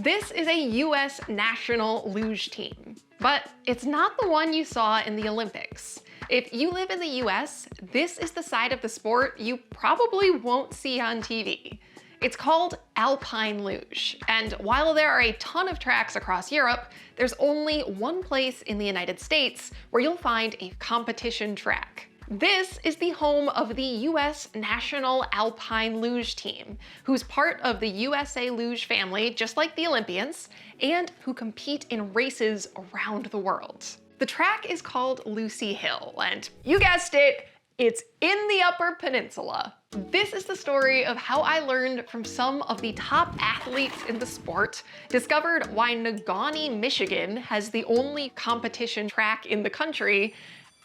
This is a US national luge team, but it's not the one you saw in the Olympics. If you live in the US, this is the side of the sport you probably won't see on TV. It's called alpine luge, and while there are a ton of tracks across Europe, there's only one place in the United States where you'll find a competition track. This is the home of the US National Alpine Luge Team, who's part of the USA Luge family, just like the Olympians, and who compete in races around the world. The track is called Lucy Hill, and you guessed it, it's in the Upper Peninsula. This is the story of how I learned from some of the top athletes in the sport, discovered why Negaunee, Michigan has the only competition track in the country,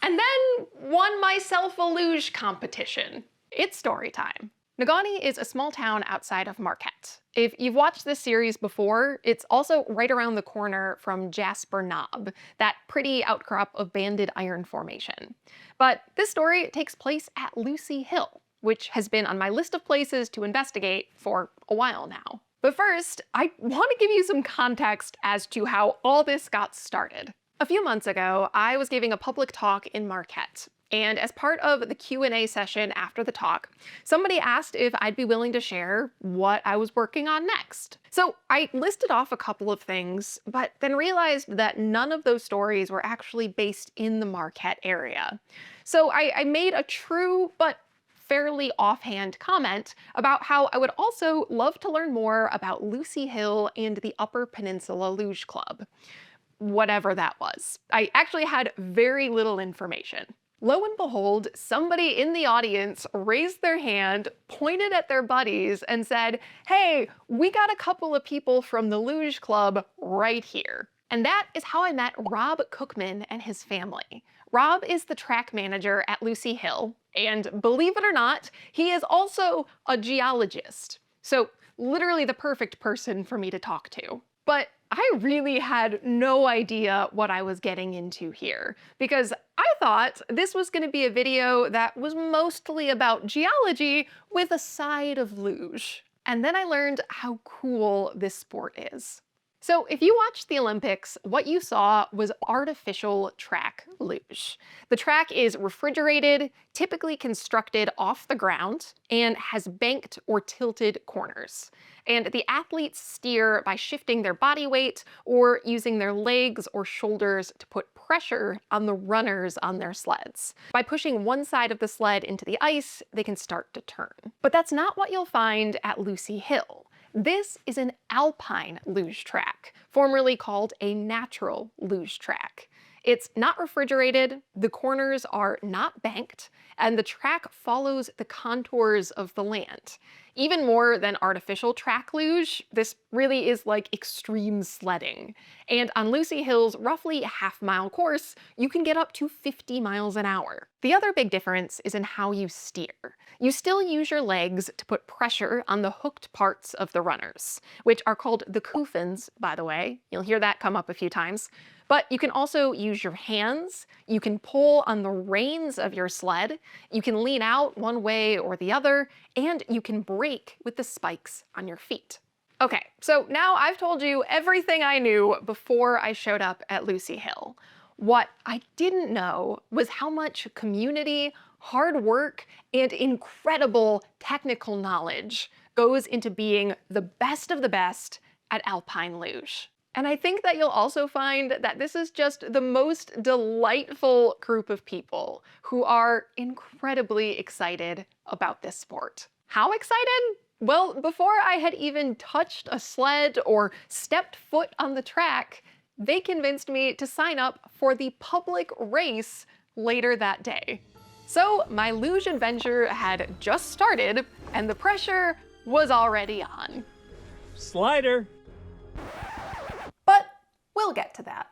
and then won myself a luge competition. It's story time. Negaunee is a small town outside of Marquette. If you've watched this series before, it's also right around the corner from Jasper Knob, that pretty outcrop of banded iron formation. But this story takes place at Lucy Hill, which has been on my list of places to investigate for a while now. But first, I want to give you some context as to how all this got started. A few months ago, I was giving a public talk in Marquette, and as part of the Q&A session after the talk, somebody asked if I'd be willing to share what I was working on next. So I listed off a couple of things, but then realized that none of those stories were actually based in the Marquette area. So I made a true but fairly offhand comment about how I would also love to learn more about Lucy Hill and the Upper Peninsula Luge Club. Whatever that was. I actually had very little information. Lo and behold, somebody in the audience raised their hand, pointed at their buddies, and said, "Hey, we got a couple of people from the Luge Club right here." And that is how I met Rob Cookman and his family. Rob is the track manager at Lucy Hill, and believe it or not, he is also a geologist. So literally the perfect person for me to talk to. But I really had no idea what I was getting into here, because I thought this was going to be a video that was mostly about geology with a side of luge. And then I learned how cool this sport is. So if you watched the Olympics, what you saw was artificial track luge. The track is refrigerated, typically constructed off the ground, and has banked or tilted corners. And the athletes steer by shifting their body weight or using their legs or shoulders to put pressure on the runners on their sleds. By pushing one side of the sled into the ice, they can start to turn. But that's not what you'll find at Lucy Hill. This is an alpine luge track, formerly called a natural luge track. It's not refrigerated, the corners are not banked, and the track follows the contours of the land. Even more than artificial track luge, this really is like extreme sledding. And on Lucy Hill's roughly half-mile course, you can get up to 50 miles an hour. The other big difference is in how you steer. You still use your legs to put pressure on the hooked parts of the runners, which are called the couffins, by the way. You'll hear that come up a few times. But you can also use your hands, you can pull on the reins of your sled, you can lean out one way or the other, and you can brake with the spikes on your feet. Okay, so now I've told you everything I knew before I showed up at Lucy Hill. What I didn't know was how much community, hard work, and incredible technical knowledge goes into being the best of the best at alpine luge. And I think that you'll also find that this is just the most delightful group of people who are incredibly excited about this sport. How excited? Well, before I had even touched a sled or stepped foot on the track, they convinced me to sign up for the public race later that day. So my luge adventure had just started, and the pressure was already on. Slider! But we'll get to that.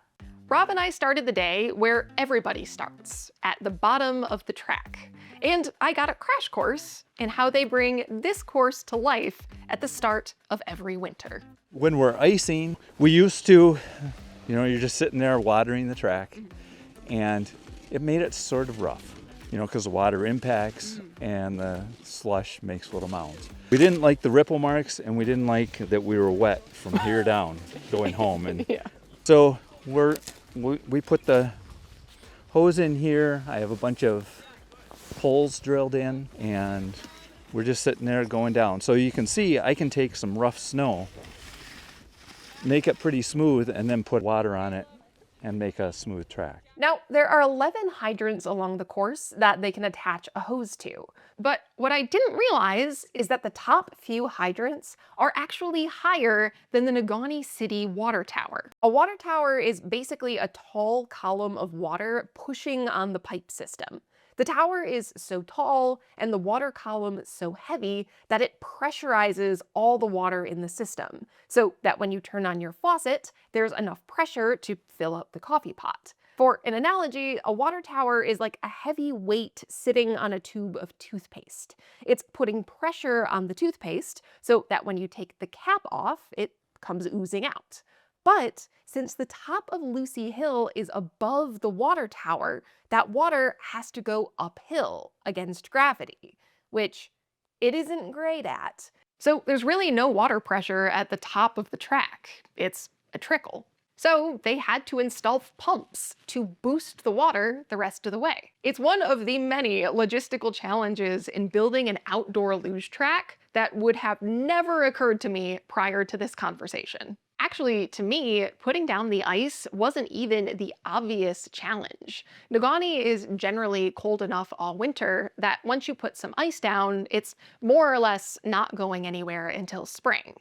Rob and I started the day where everybody starts, at the bottom of the track. And I got a crash course in how they bring this course to life at the start of every winter. When we're icing, we used to, you're just sitting there watering the track, and it made it sort of rough. because the water impacts and the slush makes little mounds. We didn't like the ripple marks, and we didn't like that we were wet from here down going home. And so we put the hose in here. I have a bunch of holes drilled in, and we're just sitting there going down. So you can see I can take some rough snow, make it pretty smooth, and then put water on it and make a smooth track. Now, there are 11 hydrants along the course that they can attach a hose to. But what I didn't realize is that the top few hydrants are actually higher than the Negaunee City water tower. A water tower is basically a tall column of water pushing on the pipe system. The tower is so tall and the water column so heavy that it pressurizes all the water in the system, so that when you turn on your faucet, there's enough pressure to fill up the coffee pot. For an analogy, a water tower is like a heavy weight sitting on a tube of toothpaste. It's putting pressure on the toothpaste so that when you take the cap off, it comes oozing out. But since the top of Lucy Hill is above the water tower, that water has to go uphill against gravity, which it isn't great at. So there's really no water pressure at the top of the track. It's a trickle. So they had to install pumps to boost the water the rest of the way. It's one of the many logistical challenges in building an outdoor luge track that would have never occurred to me prior to this conversation. Actually, to me, putting down the ice wasn't even the obvious challenge. Negaunee is generally cold enough all winter that once you put some ice down, it's more or less not going anywhere until spring.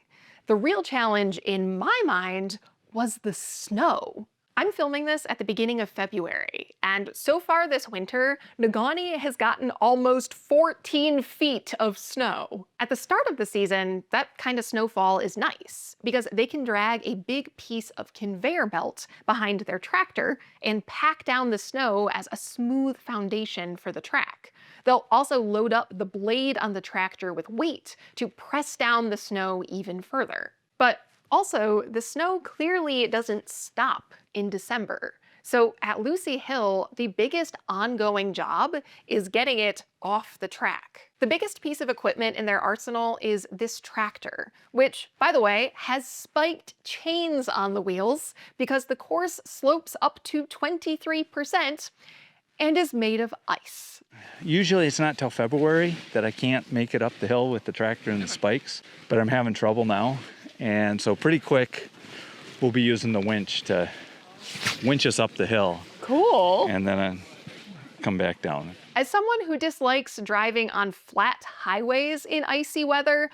The real challenge in my mind was the snow. I'm filming this at the beginning of February, and so far this winter, Negaunee has gotten almost 14 feet of snow. At the start of the season, that kind of snowfall is nice, because they can drag a big piece of conveyor belt behind their tractor and pack down the snow as a smooth foundation for the track. They'll also load up the blade on the tractor with weight to press down the snow even further. But also, the snow clearly doesn't stop in December. So at Lucy Hill, the biggest ongoing job is getting it off the track. The biggest piece of equipment in their arsenal is this tractor, which, by the way, has spiked chains on the wheels because the course slopes up to 23% and is made of ice. Usually it's not till February that I can't make it up the hill with the tractor and the spikes, but I'm having trouble now. And so pretty quick, we'll be using the winch to winch us up the hill. Cool. And then come back down. As someone who dislikes driving on flat highways in icy weather,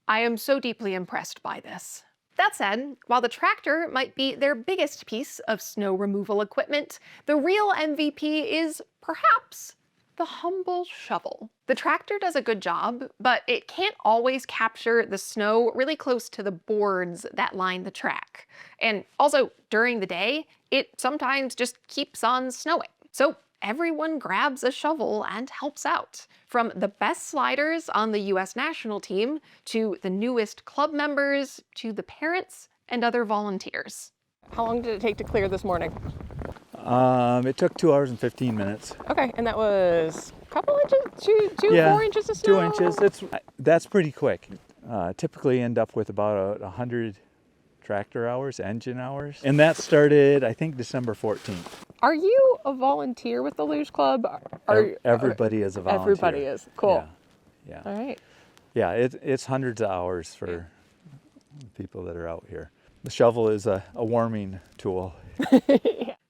I am so deeply impressed by this. That said, while the tractor might be their biggest piece of snow removal equipment, the real MVP is perhaps the humble shovel. The tractor does a good job, but it can't always capture the snow really close to the boards that line the track. And also, during the day, it sometimes just keeps on snowing. So everyone grabs a shovel and helps out. From the best sliders on the US national team, to the newest club members, to the parents and other volunteers. How long did it take to clear this morning? It took 2 hours and 15 minutes. Okay, and that was a couple inches, 4 inches of snow? 2 inches. That's pretty quick. Typically end up with about 100 tractor hours, engine hours. And that started, I think, December 14th. Are you a volunteer with the Luge Club? Everybody is a volunteer. Everybody is. Cool. Yeah. All right. Yeah, it's hundreds of hours for people that are out here. The shovel is a warming tool.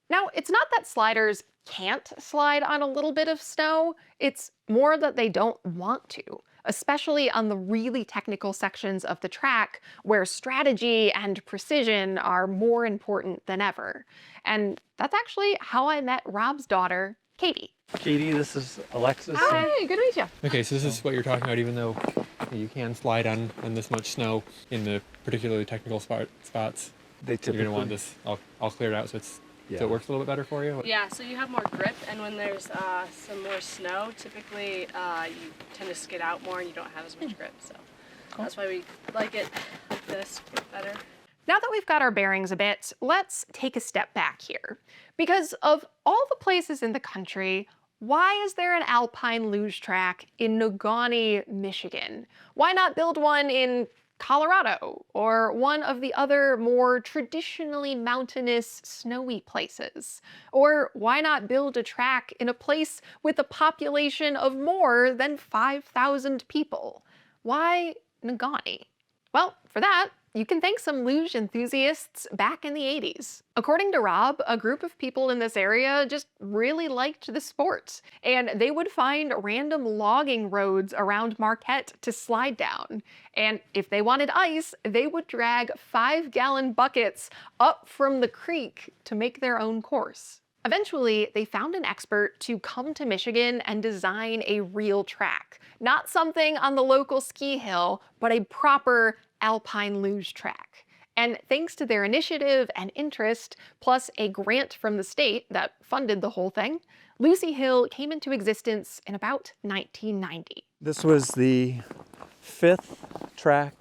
Now, it's not that sliders can't slide on a little bit of snow. It's more that they don't want to, especially on the really technical sections of the track where strategy and precision are more important than ever. And that's actually how I met Rob's daughter, Katie. Katie, this is Alexis. Hi, good to meet you. Okay, so this is what you're talking about, even though you can slide on this much snow in the particularly technical spots. They typically, you're gonna want this all cleared out so it works a little bit better for you? Yeah, so you have more grip, and when there's some more snow, typically you tend to skid out more and you don't have as much grip, so that's why we like it like this better. Now that we've got our bearings a bit, let's take a step back here. Because of all the places in the country, Why is there an alpine luge track in Negaunee, Michigan? Why not build one in Colorado or one of the other more traditionally mountainous, snowy places? Or why not build a track in a place with a population of more than 5,000 people? Why Negaunee? Well, for that, you can thank some luge enthusiasts back in the 80s. According to Rob, a group of people in this area just really liked the sport, and they would find random logging roads around Marquette to slide down. And if they wanted ice, they would drag 5-gallon buckets up from the creek to make their own course. Eventually, they found an expert to come to Michigan and design a real track. Not something on the local ski hill, but a proper alpine luge track. And thanks to their initiative and interest, plus a grant from the state that funded the whole thing, Lucy Hill came into existence in about 1990. This was the 5th track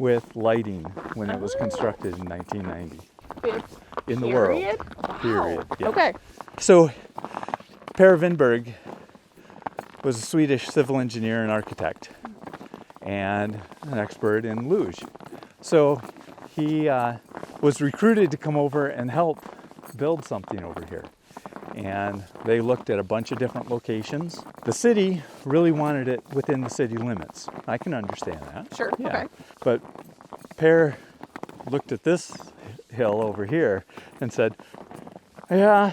with lighting when it was constructed in 1990. In the world. Period. Yeah. Okay. So, Per Winberg was a Swedish civil engineer and architect and an expert in luge. So he was recruited to come over and help build something over here. And they looked at a bunch of different locations. The city really wanted it within the city limits. I can understand that. Sure, yeah. okay. But Per looked at this hill over here and said, yeah,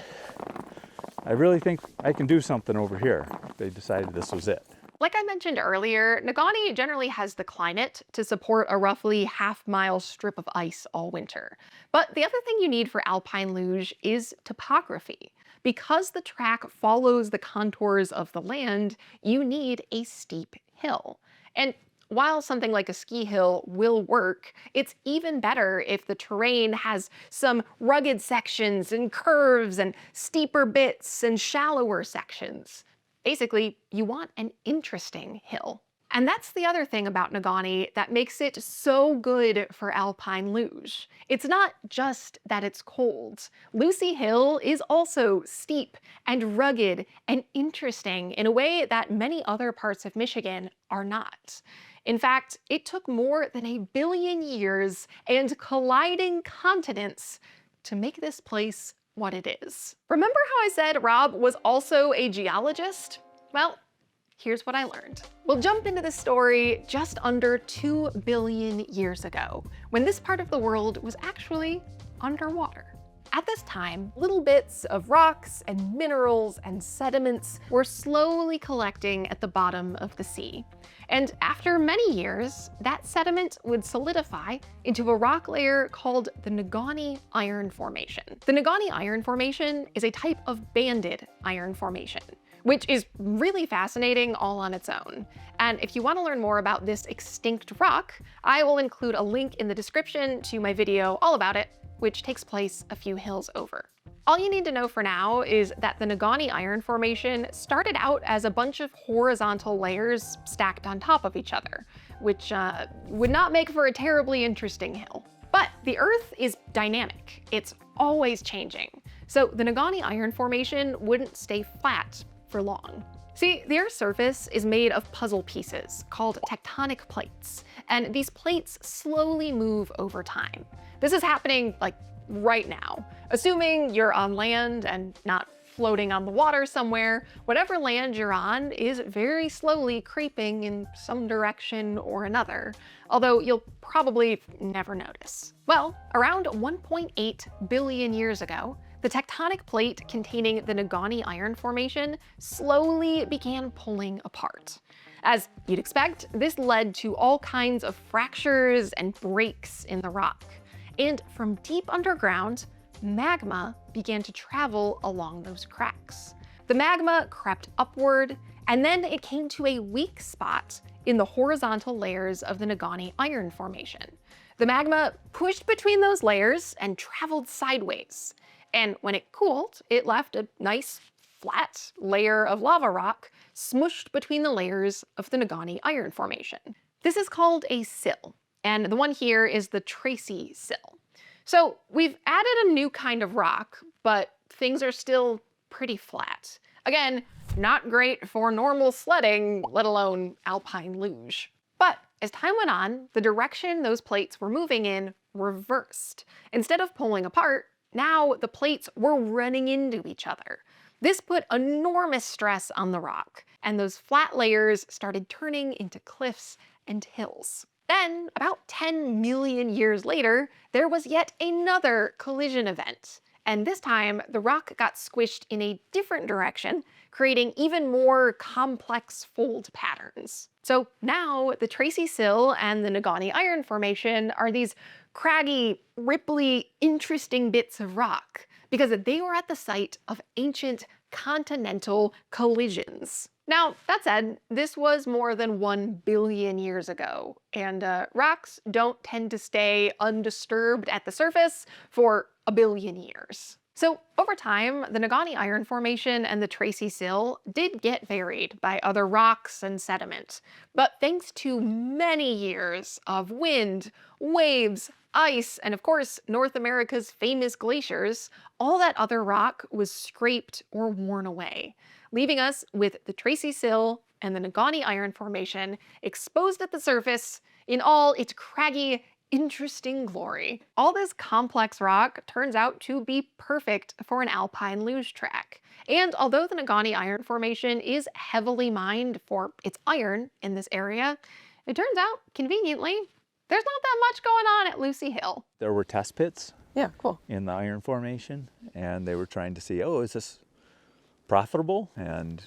I really think I can do something over here. They decided this was it. Like I mentioned earlier, Negaunee generally has the climate to support a roughly half-mile strip of ice all winter. But the other thing you need for alpine luge is topography. Because the track follows the contours of the land, you need a steep hill. And while something like a ski hill will work, it's even better if the terrain has some rugged sections and curves and steeper bits and shallower sections. Basically, you want an interesting hill. And that's the other thing about Negaunee that makes it so good for alpine luge. It's not just that it's cold. Lucy Hill is also steep and rugged and interesting in a way that many other parts of Michigan are not. In fact, it took more than 1 billion years and colliding continents to make this place what it is. Remember how I said Rob was also a geologist? Well, here's what I learned. We'll jump into the story just under 2 billion years ago, when this part of the world was actually underwater. At this time, little bits of rocks and minerals and sediments were slowly collecting at the bottom of the sea. And after many years, that sediment would solidify into a rock layer called the Negaunee Iron Formation. The Negaunee Iron Formation is a type of banded iron formation, which is really fascinating all on its own. And if you want to learn more about this extinct rock, I will include a link in the description to my video all about it, which takes place a few hills over. All you need to know for now is that the Negaunee Iron Formation started out as a bunch of horizontal layers stacked on top of each other, which would not make for a terribly interesting hill. But the Earth is dynamic. It's always changing. So the Negaunee Iron Formation wouldn't stay flat for long. See, the Earth's surface is made of puzzle pieces called tectonic plates, and these plates slowly move over time. This is happening like right now. Assuming you're on land and not floating on the water somewhere, whatever land you're on is very slowly creeping in some direction or another, although you'll probably never notice. Well, around 1.8 billion years ago, the tectonic plate containing the Negaunee Iron Formation slowly began pulling apart. As you'd expect, this led to all kinds of fractures and breaks in the rock. And from deep underground, magma began to travel along those cracks. The magma crept upward, and then it came to a weak spot in the horizontal layers of the Negaunee Iron Formation. The magma pushed between those layers and traveled sideways. And when it cooled, it left a nice, flat layer of lava rock smushed between the layers of the Negaunee Iron Formation. This is called a sill, and the one here is the Tracy sill. So we've added a new kind of rock, but things are still pretty flat. Again, not great for normal sledding, let alone alpine luge. But as time went on, the direction those plates were moving in reversed. Instead of pulling apart, now the plates were running into each other. This put enormous stress on the rock, and those flat layers started turning into cliffs and hills. Then, about 10 million years later, there was yet another collision event. And this time, the rock got squished in a different direction, creating even more complex fold patterns. So now, the Tracy Sill and the Negaunee Iron Formation are these craggy, ripply, interesting bits of rock, because they were at the site of ancient continental collisions. Now, that said, this was more than 1 billion years ago, and rocks don't tend to stay undisturbed at the surface for a billion years. So over time, the Negaunee Iron Formation and the Tracy Sill did get varied by other rocks and sediment. But thanks to many years of wind, waves, ice, and of course, North America's famous glaciers, all that other rock was scraped or worn away, leaving us with the Tracy Sill and the Negaunee Iron Formation exposed at the surface in all its craggy, interesting glory. All this complex rock turns out to be perfect for an alpine luge track. And although the Negaunee Iron Formation is heavily mined for its iron in this area, it turns out, conveniently, there's not that much going on at Lucy Hill. There were test pits Yeah, cool. in the iron formation, and they were trying to see, oh, is this profitable? And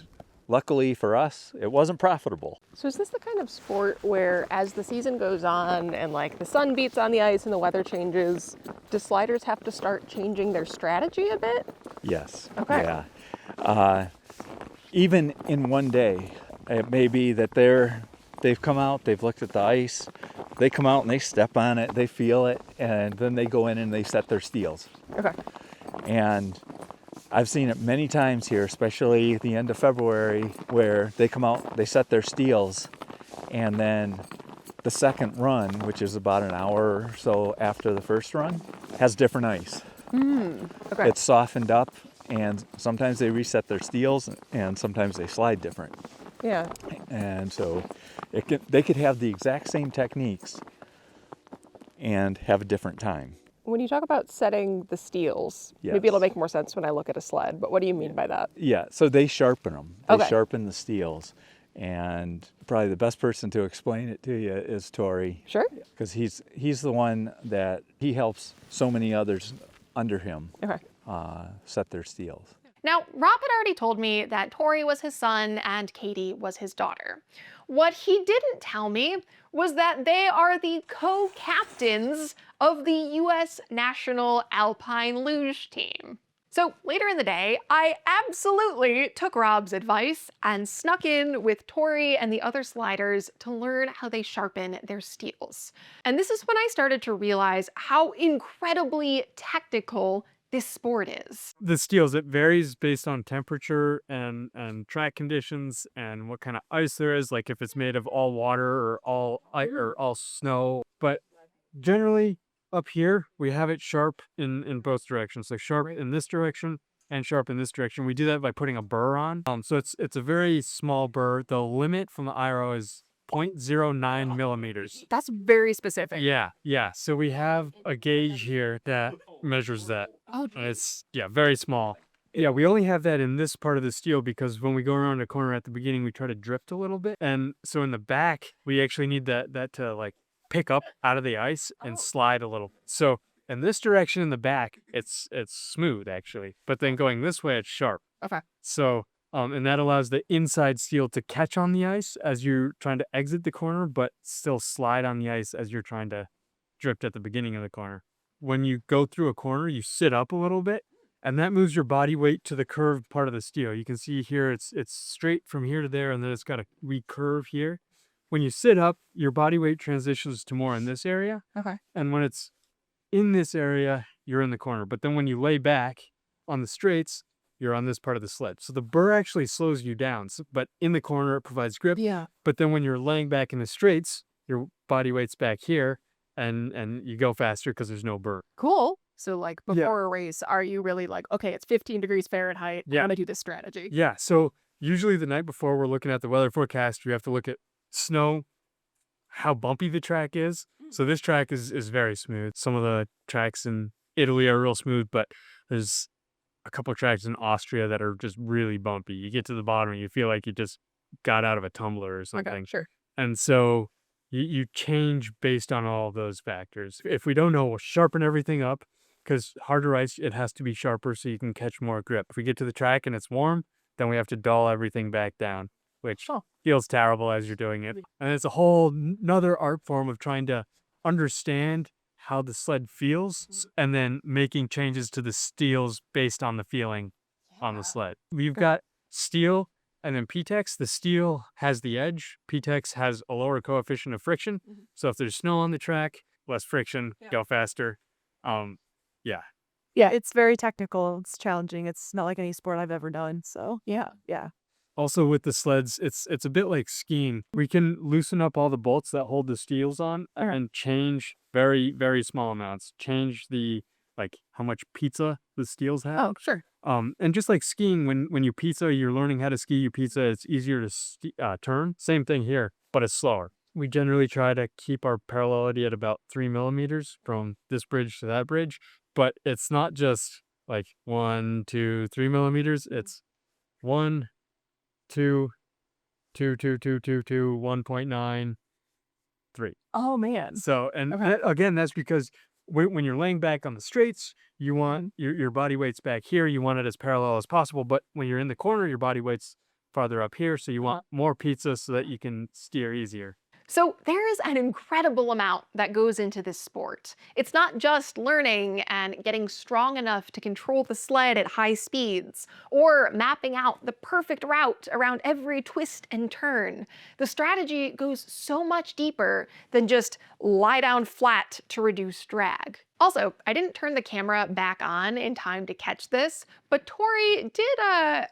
luckily for us, it wasn't profitable. So is this the kind of sport where as the season goes on and like the sun beats on the ice and the weather changes, do sliders have to start changing their strategy a bit? Yes. Okay. Yeah. Even in one day, it may be that they've come out, they've looked at the ice, they come out and they step on it, they feel it, and then they go in and they set their steels. Okay. And I've seen it many times here, especially at the end of February, where they come out, they set their steels, and then the second run, which is about an hour or so after the first run, has different ice. Okay. It's softened up, and sometimes they reset their steels, and sometimes they slide different. Yeah. And so they could have the exact same techniques and have a different time. When you talk about setting the steels, maybe Yes. it'll make more sense when I look at a sled, but what do you mean by that? Yeah, so they sharpen them. They Okay. sharpen the steels. And probably the best person to explain it to you is Tori, Sure. because he's the one that he helps so many others under him Okay. set their steels. Now, Rob had already told me that Tori was his son and Katie was his daughter. What he didn't tell me was that they are the co-captains of the US National Alpine Luge team. So later in the day, I absolutely took Rob's advice and snuck in with Tori and the other sliders to learn how they sharpen their steels. And this is when I started to realize how incredibly technical this sport is. The steels, it varies based on temperature and track conditions and what kind of ice there is, like if it's made of all water or all snow. But generally up here we have it sharp in both directions. So sharp in this direction and sharp in this direction. We do that by putting a burr on. So it's a very small burr. The limit from the IRO is 0.09 millimeters. That's very specific. Yeah. So we have a gauge here that measures that. Oh, It's, very small. Yeah, we only have that in this part of the steel because when we go around a corner at the beginning, we try to drift a little bit. And so in the back, we actually need that to like pick up out of the ice and slide a little. So in this direction in the back, it's smooth actually. But then going this way, it's sharp. Okay. So, and that allows the inside steel to catch on the ice as you're trying to exit the corner, but still slide on the ice as you're trying to drift at the beginning of the corner. When you go through a corner, you sit up a little bit, and that moves your body weight to the curved part of the steel. You can see here it's straight from here to there, and then it's got a recurve here. When you sit up, your body weight transitions to more in this area. Okay. And when it's in this area, you're in the corner. But then when you lay back on the straights, you're on this part of the sled. So the burr actually slows you down, but in the corner, it provides grip. Yeah. But then when you're laying back in the straights, your body weight's back here, and you go faster because there's no burn. Cool. So like Yeah. before a race, are you really like, okay, it's 15 degrees Fahrenheit. Yeah. I'm gonna do this strategy. Yeah, so usually the night before we're looking at the weather forecast, we have to look at snow, how bumpy the track is. So this track is very smooth. Some of the tracks in Italy are real smooth, but there's a couple of tracks in Austria that are just really bumpy. You get to the bottom and you feel like you just got out of a tumbler or something. Okay, sure. And so you change based on all those factors. If we don't know, we'll sharpen everything up because harder ice, it has to be sharper so you can catch more grip. If we get to the track and it's warm, then we have to dull everything back down, which feels terrible as you're doing it. And it's a whole another art form of trying to understand how the sled feels and then making changes to the steels based on the feeling on the sled. We've got steel and then PTEX. The steel has the edge. PTEX has a lower coefficient of friction. So if there's snow on the track, less friction, go faster. Yeah, it's very technical. It's challenging. It's not like any sport I've ever done. So yeah. Also with the sleds, it's a bit like skiing. We can loosen up all the bolts that hold the steels on and change very, very small amounts. Change the like how much pizza the steels have. Oh, sure. And just like skiing, when you pizza, you're learning how to ski you pizza. It's easier to turn. Same thing here, but it's slower. We generally try to keep our parallelity at about 3 millimeters from this bridge to that bridge, but it's not just like 1, 2, 3 millimeters. It's 1, 2, 2, 2, 2, 2, 2, 1.9, 3. Oh man. So, and again, that's because when you're laying back on the straights, you want your body weight's back here. You want it as parallel as possible. But when you're in the corner, your body weight's farther up here. So you want more pizza so that you can steer easier. So there is an incredible amount that goes into this sport. It's not just learning and getting strong enough to control the sled at high speeds, or mapping out the perfect route around every twist and turn. The strategy goes so much deeper than just lie down flat to reduce drag. Also, I didn't turn the camera back on in time to catch this, but Tori did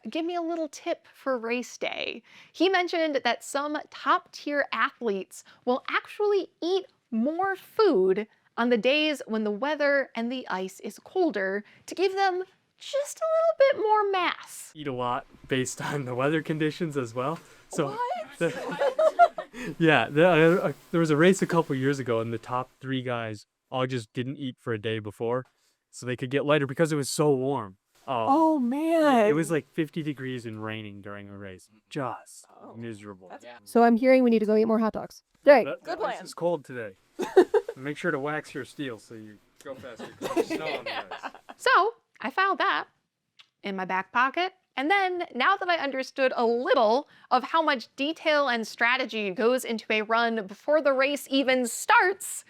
give me a little tip for race day. He mentioned that some top-tier athletes will actually eat more food on the days when the weather and the ice is colder to give them just a little bit more mass. Eat a lot based on the weather conditions as well. So there was a race a couple years ago and the top 3 guys all just didn't eat for a day before so they could get lighter because it was so warm. Oh man. It was like 50 degrees and raining during a race. Just miserable. So I'm hearing we need to go eat more hot dogs. Great. Good plan. It's cold today. Make sure to wax your steel so you go faster. There's snow on the ice. So I filed that in my back pocket. And then, now that I understood a little of how much detail and strategy goes into a run before the race even starts,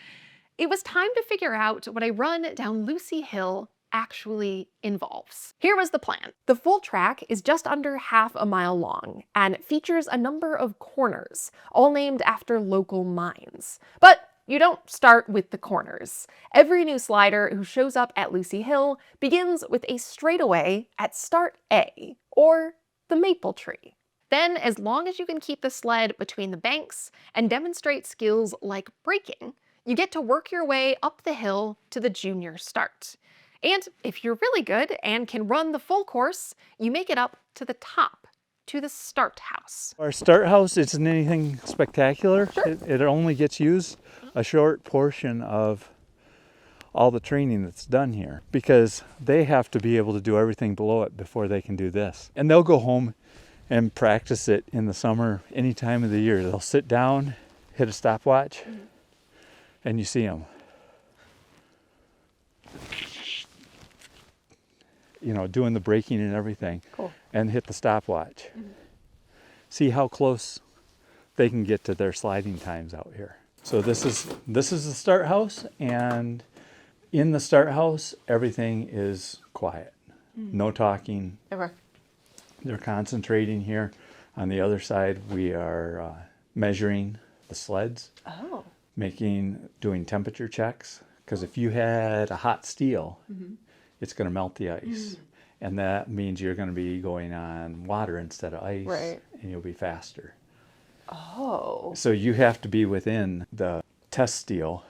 it was time to figure out what a run down Lucy Hill actually involves. Here was the plan. The full track is just under half a mile long and features a number of corners, all named after local mines. But you don't start with the corners. Every new slider who shows up at Lucy Hill begins with a straightaway at Start A, or the maple tree. Then, as long as you can keep the sled between the banks and demonstrate skills like braking, you get to work your way up the hill to the junior start. And if you're really good and can run the full course, you make it up to the top, to the start house. Our start house isn't anything spectacular. Sure. It only gets used a short portion of all the training that's done here because they have to be able to do everything below it before they can do this. And they'll go home and practice it in the summer any time of the year. They'll sit down, hit a stopwatch, and you see them. You know, doing the braking and everything. Cool. And hit the stopwatch. See how close they can get to their sliding times out here. So this is the start house, and in the start house, everything is quiet. No talking. Okay. They're concentrating here. On the other side, we are measuring the sleds. Oh. Doing temperature checks, because if you had a hot steel, it's going to melt the ice, and that means you're going to be going on water instead of ice, Right. and you'll be faster. Oh. So you have to be within the test steel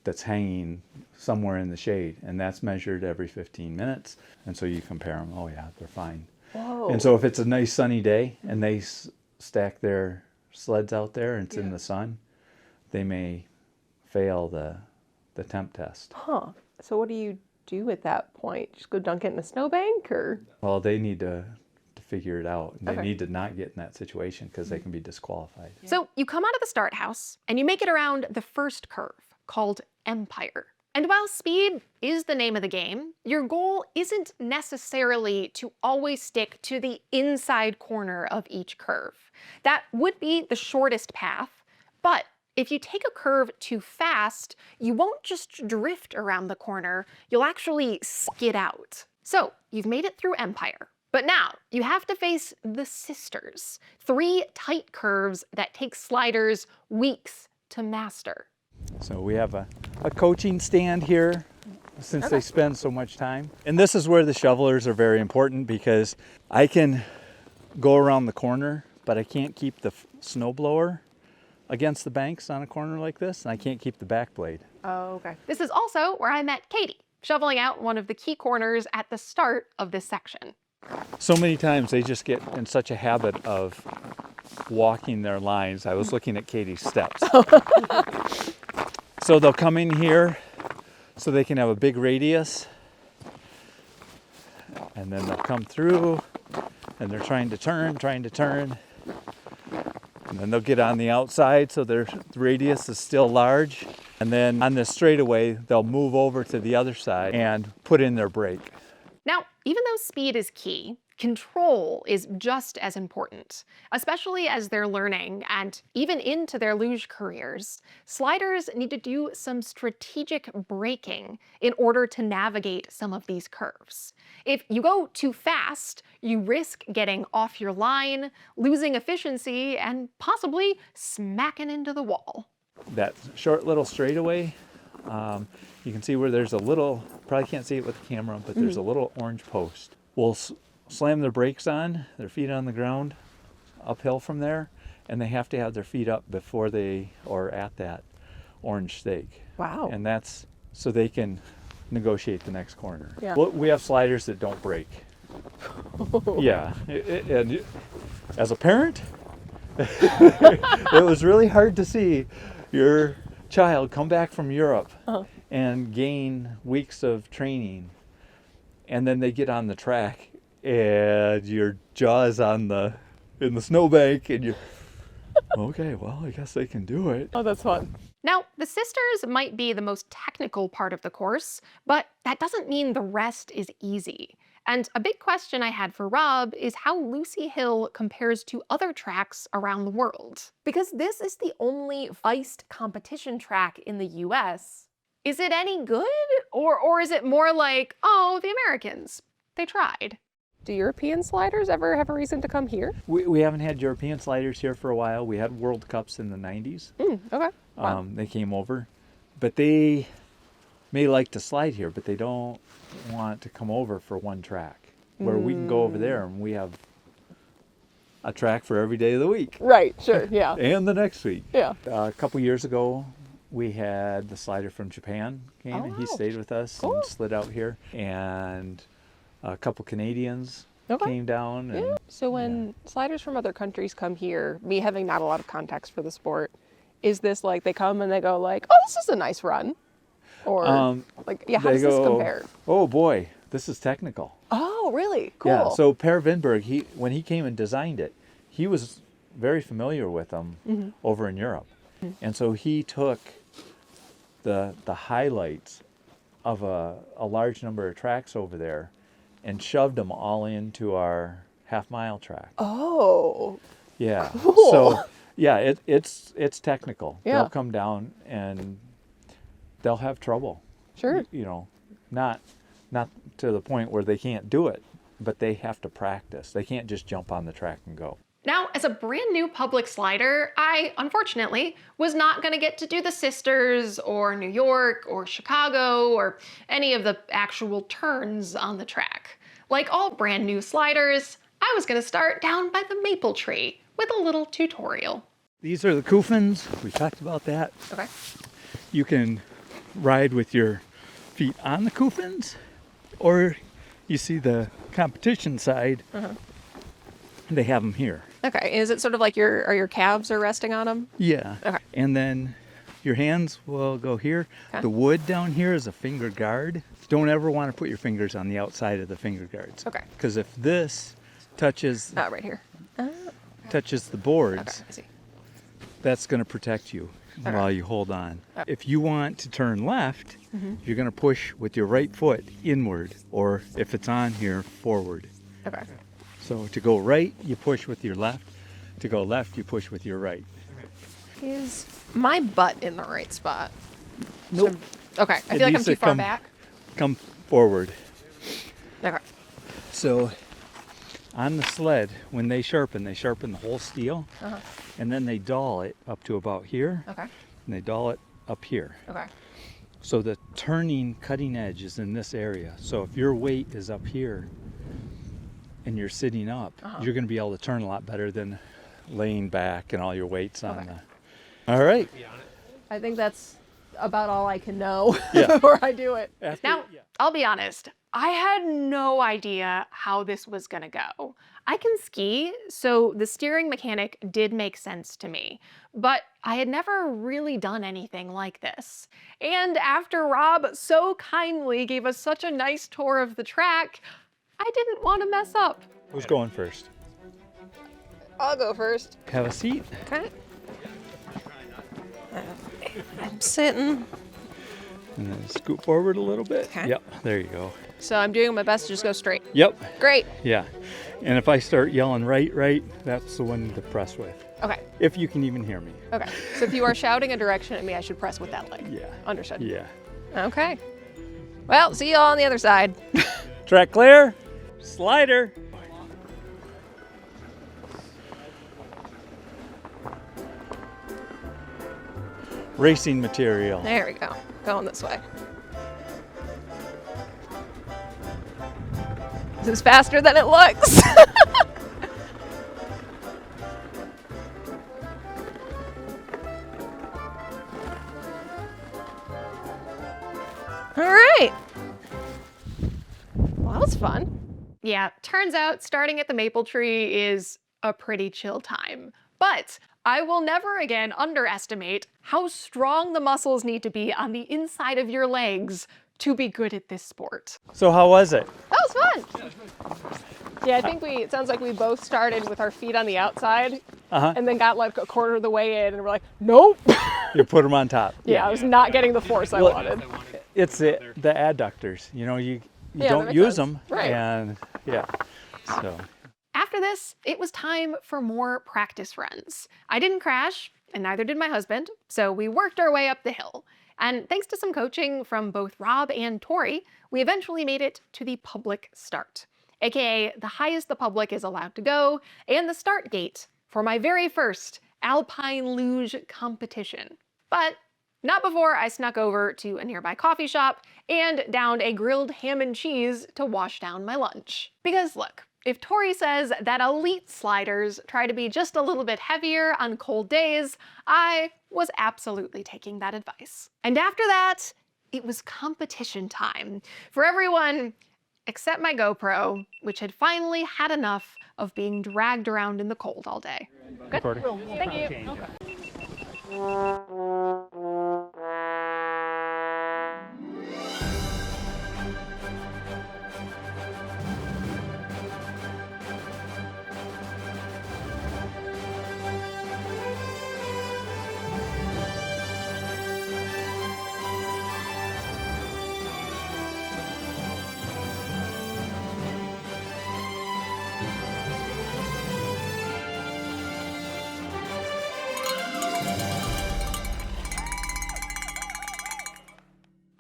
that's hanging somewhere in the shade, and that's measured every 15 minutes. And so you compare them. Oh yeah, they're fine. Whoa. And so if it's a nice sunny day and they stack their sleds out there and it's in the sun, they may fail the temp test. Huh. So what do you do at that point? Just go dunk it in a snowbank, or? Well, they need to figure it out. They Okay. need to not get in that situation because they can be disqualified. So you come out of the start house and you make it around the first curve called Empire. And while speed is the name of the game, your goal isn't necessarily to always stick to the inside corner of each curve. That would be the shortest path, but if you take a curve too fast, you won't just drift around the corner, you'll actually skid out. So you've made it through Empire. But now, you have to face the Sisters, 3 tight curves that take sliders weeks to master. So we have a coaching stand here since they spend so much time. And this is where the shovelers are very important because I can go around the corner, but I can't keep the snowblower against the banks on a corner like this, and I can't keep the back blade. Oh, okay. This is also where I met Katie, shoveling out one of the key corners at the start of this section. So many times they just get in such a habit of walking their lines. I was looking at Katie's steps. So they'll come in here so they can have a big radius, and then they'll come through and they're trying to turn, and then they'll get on the outside so their radius is still large, and then on this straightaway they'll move over to the other side and put in their brake. Now, even though speed is key, control is just as important, especially as they're learning and even into their luge careers. Sliders need to do some strategic braking in order to navigate some of these curves. If you go too fast, you risk getting off your line, losing efficiency, and possibly smacking into the wall. That short little straightaway, you can see where there's a little, probably can't see it with the camera, but there's a little orange post. We'll slam their brakes on, their feet on the ground, uphill from there, and they have to have their feet up before they are at that orange stake. Wow. And that's so they can negotiate the next corner. Yeah. Well, we have sliders that don't break. Yeah, and as a parent, it was really hard to see your child come back from Europe and gain weeks of training, and then they get on the track and your jaw is in the snowbank and you're okay, well, I guess they can do it. Oh, that's fun. Now, the Sisters might be the most technical part of the course, but that doesn't mean the rest is easy. And a big question I had for Rob is how Lucy Hill compares to other tracks around the world. Because this is the only iced competition track in the US. Is it any good? Or is it more like, oh, the Americans, they tried? Do European sliders ever have a reason to come here? We haven't had European sliders here for a while. We had World Cups in the 90s. Okay. Wow. They came over, but they may like to slide here, but they don't want to come over for one track where we can go over there and we have a track for every day of the week. Right, sure, yeah. And the next week. Yeah. A couple years ago, we had the slider from Japan came and he wow. stayed with us Cool. and slid out here. And a couple Canadians Okay. came down. And Yeah. So when sliders from other countries come here, me having not a lot of context for the sport, is this like they come and they go like, oh, this is a nice run? Or like, yeah, how they does this go, compare? oh boy, this is technical. Oh, really? Cool. Yeah, so Per Vinberg, when he came and designed it, he was very familiar with them over in Europe. And so he took the highlights of a large number of tracks over there and shoved them all into our half-mile track. Oh, Yeah. cool. So yeah, it's technical. Yeah. They'll come down and they'll have trouble. sure. You know, not to the point where they can't do it, but they have to practice. They can't just jump on the track and go. Now, as a brand new public slider, I, unfortunately, was not going to get to do the Sisters or New York or Chicago or any of the actual turns on the track. Like all brand new sliders, I was going to start down by the maple tree with a little tutorial. These are the Kufens. We talked about that. Okay. You can ride with your feet on the coupons, or you see the competition side, they have them here. Okay. Is it sort of like your calves are resting on them? Yeah. Okay. And then your hands will go here. Okay. The wood down here is a finger guard. Don't ever want to put your fingers on the outside of the finger guards. Okay. Because if this touches Oh, right here. touches the boards, Okay. I see. that's going to protect you while you hold on. Okay. If you want to turn left, you're going to push with your right foot inward, or if it's on here, forward. Okay. So to go right, you push with your left. To go left, you push with your right. Is my butt in the right spot? Nope. Okay. I It feel like I'm needs too to far come- back. Come forward. Okay. So on the sled, when they sharpen the whole steel, and then they dull it up to about here, Okay. and they dull it up here. Okay. So the turning cutting edge is in this area. So if your weight is up here and you're sitting up, you're going to be able to turn a lot better than laying back and all your weight's on Okay. the... All right. I think that's about all I can know Yeah. before I do it. Now, I'll be honest, I had no idea how this was gonna go. I can ski, so the steering mechanic did make sense to me, but I had never really done anything like this. And after Rob so kindly gave us such a nice tour of the track, I didn't want to mess up. Who's going first? I'll go first. Have a seat. Okay. I'm sitting. And then scoot forward a little bit. Okay. Yep, there you go. So I'm doing my best to just go straight. Yep, Great. yeah. And if I start yelling right, that's the one to press with. Okay. If you can even hear me. Okay. So if you are shouting a direction at me, I should press with that leg. Yeah. Understood. Yeah. Okay. Well, see you all on the other side. Track clear. Slider. Racing material. There we go. Going this way. This is faster than it looks. All right. Well, that was fun. Yeah, turns out starting at the maple tree is a pretty chill time. But I will never again underestimate how strong the muscles need to be on the inside of your legs to be good at this sport. So how was it? That was fun. Yeah, I think it sounds like we both started with our feet on the outside and then got like a quarter of the way in and we're like, nope. You put them on top. Yeah, I was not getting the force I wanted. It's the adductors. You know, you Yeah, that don't makes use sense. them. Right. And yeah, so. After this, it was time for more practice runs. I didn't crash, and neither did my husband, so we worked our way up the hill. And thanks to some coaching from both Rob and Tori, we eventually made it to the public start, aka the highest the public is allowed to go, and the start gate for my very first alpine luge competition. But not before I snuck over to a nearby coffee shop and downed a grilled ham and cheese to wash down my lunch. Because look, if Tori says that elite sliders try to be just a little bit heavier on cold days, I was absolutely taking that advice. And after that, it was competition time for everyone except my GoPro, which had finally had enough of being dragged around in the cold all day. Good? Thank you.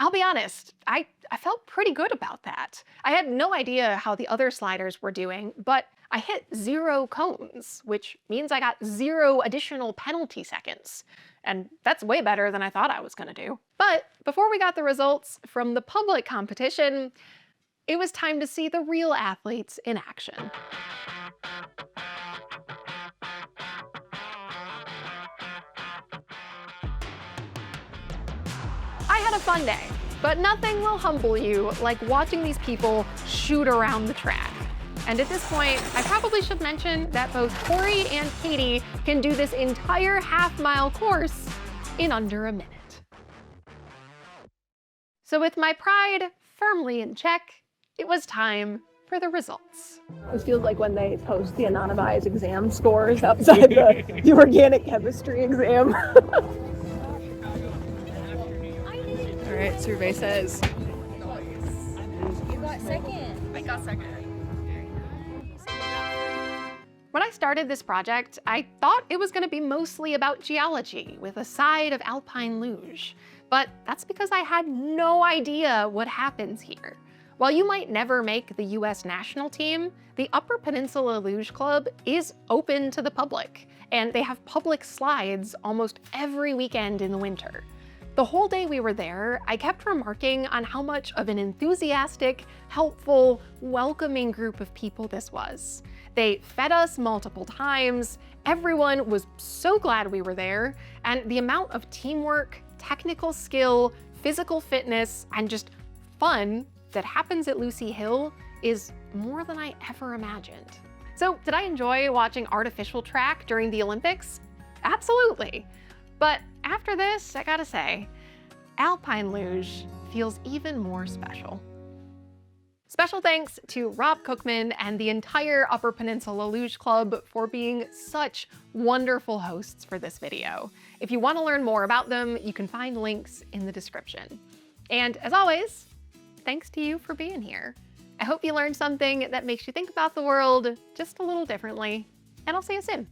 I'll be honest, I felt pretty good about that. I had no idea how the other sliders were doing, but I hit 0 cones, which means I got 0 additional penalty seconds. And that's way better than I thought I was gonna do. But before we got the results from the public competition, it was time to see the real athletes in action. I had a fun day, but nothing will humble you like watching these people shoot around the track. And at this point, I probably should mention that both Corey and Katie can do this entire half-mile course in under a minute. So with my pride firmly in check, it was time for the results. It feels like when they post the anonymized exam scores outside the organic chemistry exam. All right, survey says. You got second. I got second. When I started this project, I thought it was going to be mostly about geology with a side of alpine luge. But that's because I had no idea what happens here. While you might never make the US national team, the Upper Peninsula Luge Club is open to the public, and they have public slides almost every weekend in the winter. The whole day we were there, I kept remarking on how much of an enthusiastic, helpful, welcoming group of people this was. They fed us multiple times, everyone was so glad we were there, and the amount of teamwork, technical skill, physical fitness, and just fun that happens at Lucy Hill is more than I ever imagined. So did I enjoy watching artificial track during the Olympics? Absolutely. But after this, I gotta say, alpine luge feels even more special. Special thanks to Rob Cookman and the entire Upper Peninsula Luge Club for being such wonderful hosts for this video. If you want to learn more about them, you can find links in the description. And as always, thanks to you for being here. I hope you learned something that makes you think about the world just a little differently, and I'll see you soon.